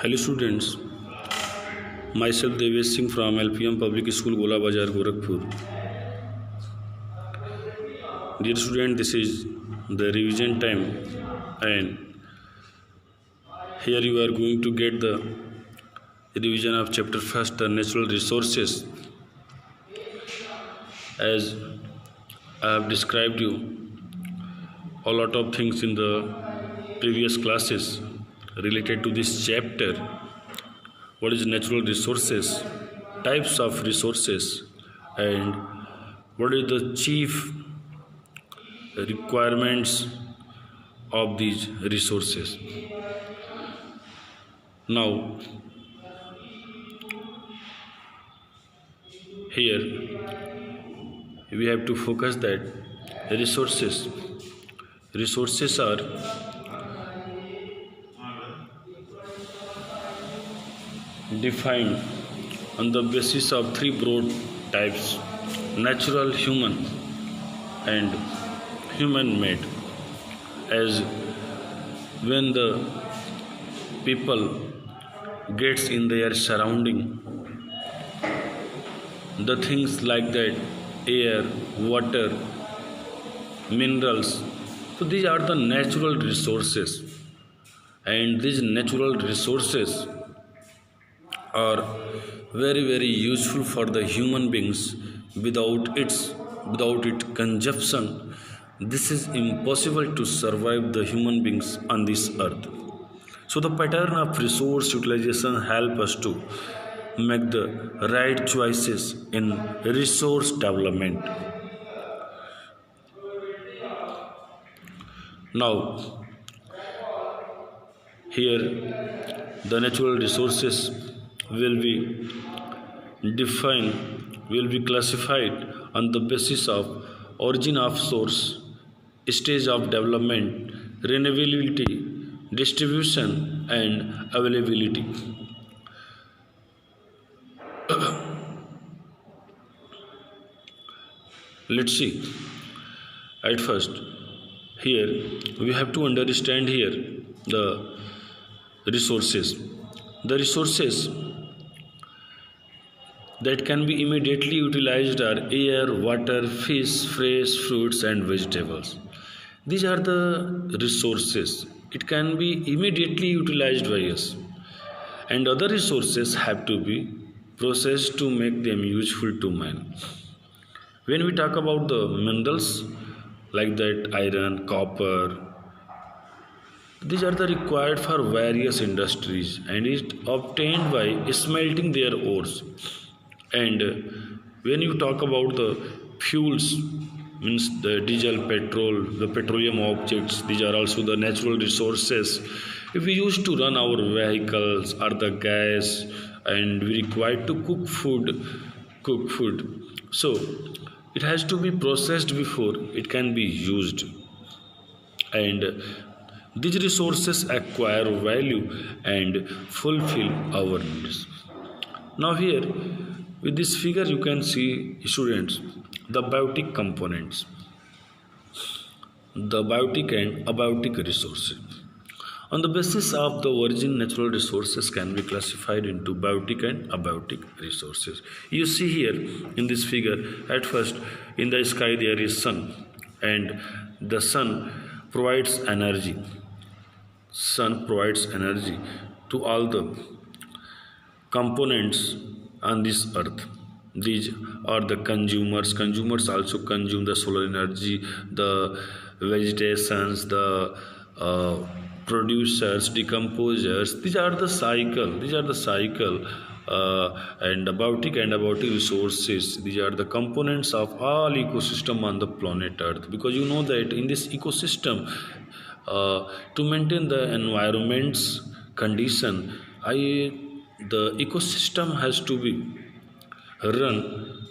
Hello students, myself Devesh Singh from LPM Public School Gola Bazar Gorakhpur. Dear student, this is the revision time and here you are going to get the revision of chapter first, the natural resources. As I have described you a lot of things in the previous classes related to this chapter. What is natural resources, types of resources, and what is the chief requirements of these resources. Now here we have to focus that resources are defined on the basis of three broad types: natural, human, and human made. As when the people gets in their surrounding, the things like that, air, water, minerals, so these are the natural resources, and these natural resources are very useful for the human beings. Without its consumption, this is impossible to survive the human beings on this earth. So the pattern of resource utilization help us to make the right choices in resource development. Now here the natural resources will be classified on the basis of origin of source, stage of development, renewability, distribution, and availability. Let's see. At first, here we have to understand here the resources. The resources that can be immediately utilized are air, water, fish, fresh fruits, and vegetables. These are the resources. It can be immediately utilized by us. And other resources have to be processed to make them useful to man. When we talk about the minerals like that, iron, copper, these are the required for various industries and is obtained by smelting their ores. And when you talk about the fuels, means the diesel, petrol, the petroleum objects, these are also the natural resources. If we used to run our vehicles or the gas, and we require to cook food, so it has to be processed before it can be used. And these resources acquire value and fulfill our needs. Now here with this figure you can see, students, the biotic components, the biotic and abiotic resources. On the basis of the origin, natural resources can be classified into biotic and abiotic resources. You see here in this figure, at first in the sky there is sun, and the sun provides energy. Sun provides energy to all the components on this earth. These are the consumers. Consumers also consume the solar energy, the vegetations, the producers, decomposers. These are the cycle. And abiotic resources. These are the components of all ecosystem on the planet Earth. Because you know that in this ecosystem, to maintain the environment's condition, the ecosystem has to be run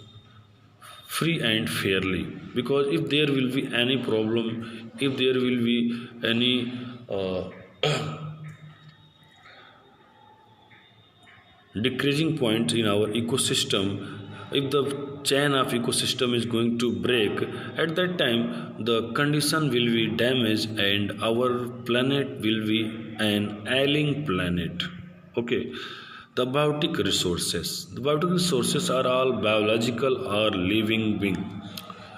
free and fairly. Because if there will be any problem, if there will be any decreasing point in our ecosystem, if the chain of ecosystem is going to break, at that time the condition will be damaged and our planet will be an ailing planet. Okay, the biotic resources. The biotic resources are all biological or living being.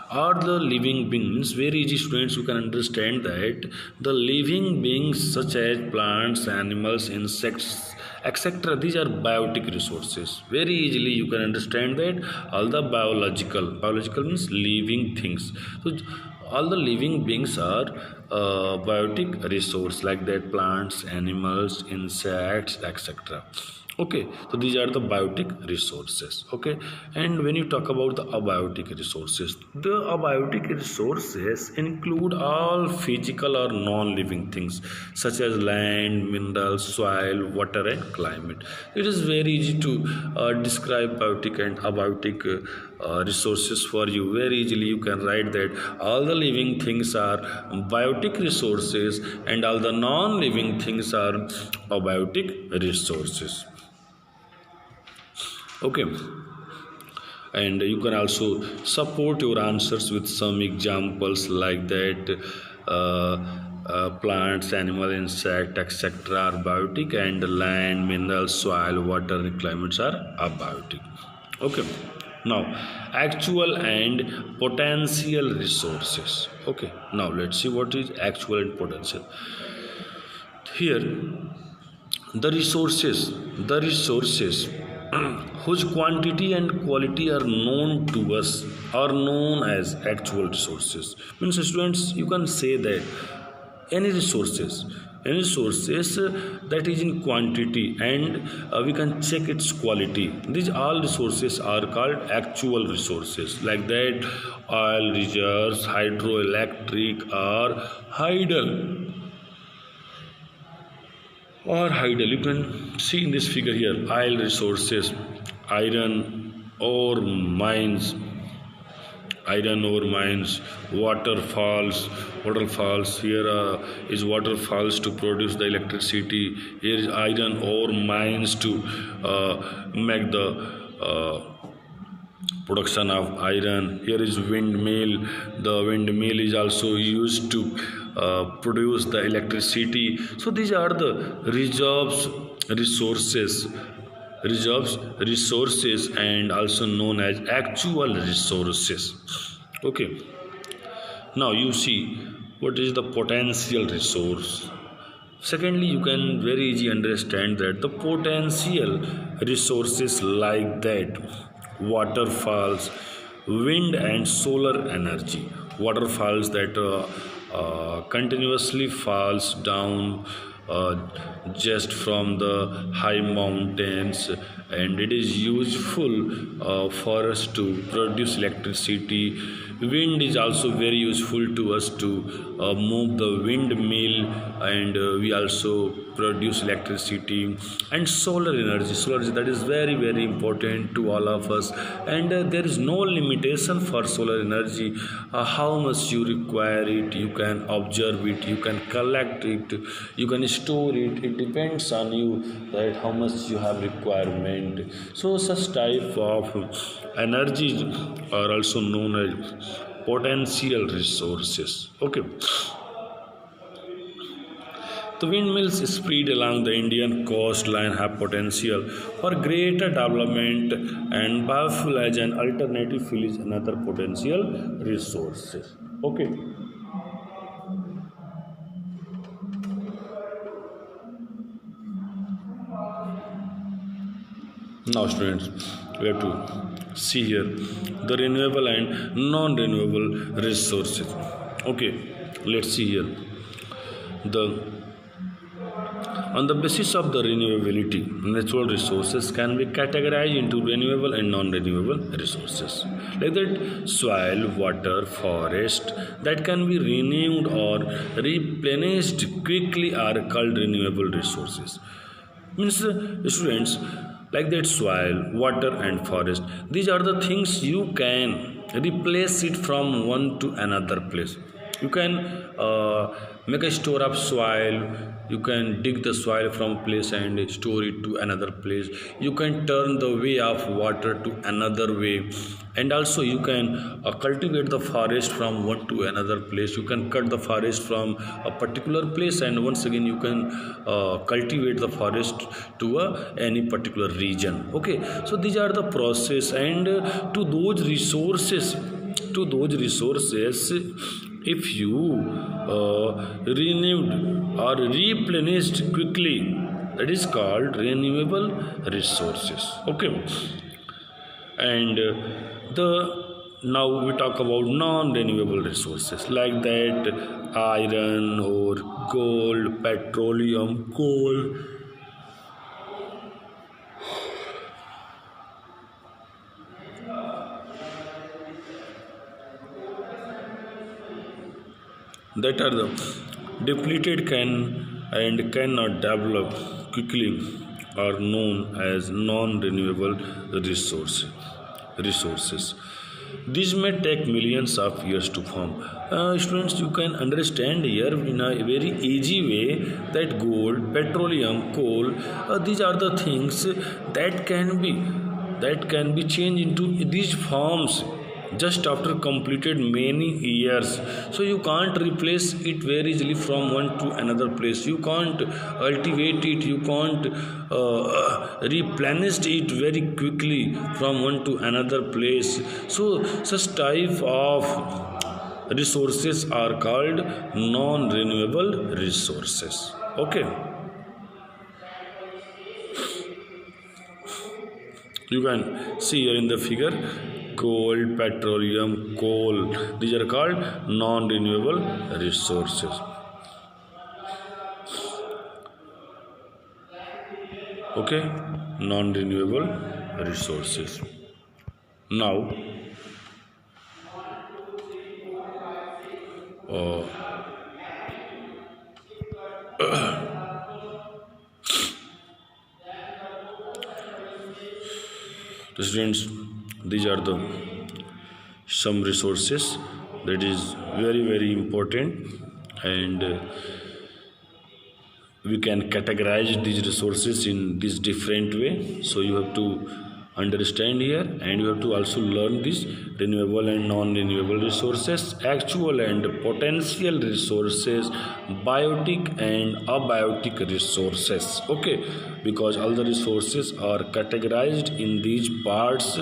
Are the living beings very easy, students? You can understand that the living beings such as plants, animals, insects, etc., these are biotic resources. Very easily you can understand that all the biological means living things. So all the living beings are biotic resource, like that plants, animals, insects, etc. Okay, so these are the biotic resources. Okay, and when you talk about the abiotic resources, the abiotic resources include all physical or non-living things such as land, minerals, soil, water, and climate. It is very easy to describe biotic and abiotic resources for you. Very easily you can write that all the living things are biotic resources and all the non-living things are abiotic resources. Okay, and you can also support your answers with some examples like that. Plants, animal, insect, etc. are biotic, and land, minerals, soil, water, and climates are abiotic. Okay, now actual and potential resources. Okay, now let's see what is actual and potential. Here the resources whose quantity and quality are known to us are known as actual resources. Means, students, you can say that any resources that is in quantity and we can check its quality, these all resources are called actual resources. Like that, oil reserves, hydroelectric, or hydel. You can see in this figure here, oil resources, iron ore mines, waterfalls. Here is waterfalls to produce the electricity. Here is iron ore mines to make the production of iron. Here is windmill. The windmill is also used to produce the electricity. So these are the resources and also known as actual resources. Okay, now you see what is the potential resource. Secondly, you can very easily understand that the potential resources like that waterfalls, wind and solar energy. Waterfalls that continuously falls down just from the high mountains, and it is useful for us to produce electricity. Wind is also very useful to us to move the windmill, and we also produce electricity. And solar energy, that is very very important to all of us, and there is no limitation for solar energy. How much you require it, you can observe it, you can collect it, you can store it. It depends on you that how much you have requirement. So such type of energies are also known as potential resources. Okay, the windmills spread along the Indian coastline have potential for greater development, and biofuel as an alternative fuel is another potential resources. Okay, now students, we have to see here the renewable and non-renewable resources. Okay, let's see here the on the basis of the renewability, natural resources can be categorized into renewable and non-renewable resources. Like that, soil, water, forest that can be renewed or replenished quickly are called renewable resources. Means, students, like that, soil, water and forest, these are the things you can replace it from one to another place. You can make a store of soil. You can dig the soil from a place and store it to another place. You can turn the way of water to another way, and also you can cultivate the forest from one to another place. You can cut the forest from a particular place, and once again you can cultivate the forest to any particular region. Okay, so these are the process, and to those resources, if you renewed or replenished quickly, that is called renewable resources. Okay, and the now we talk about non-renewable resources like that iron or gold, petroleum, coal. That are the depleted can and cannot develop quickly are known as non-renewable resources. These may take millions of years to form. Students, you can understand here in a very easy way that gold, petroleum, coal, these are the things that can be changed into these forms just after completed many years. So you can't replace it very easily from one to another place. You can't cultivate it, you can't replenish it very quickly from one to another place. So such type of resources are called non-renewable resources. Okay, you can see here in the figure gold, petroleum, coal. These are called non-renewable resources. Okay, non-renewable resources. Now, students, these are the some resources that is very important, and we can categorize these resources in this different way. So you have to understand here, and you have to also learn these renewable and non-renewable resources, actual and potential resources, biotic and abiotic resources. Okay, because all the resources are categorized in these parts,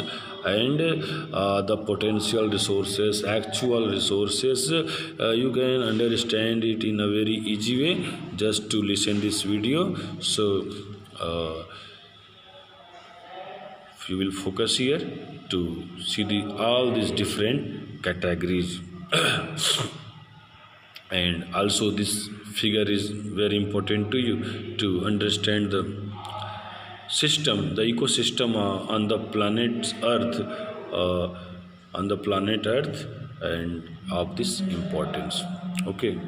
and the potential resources, actual resources, you can understand it in a very easy way just to listen this video. So you will focus here to see all these different categories. And also this figure is very important to you to understand the system, the ecosystem on the planet Earth, and of this importance. Okay.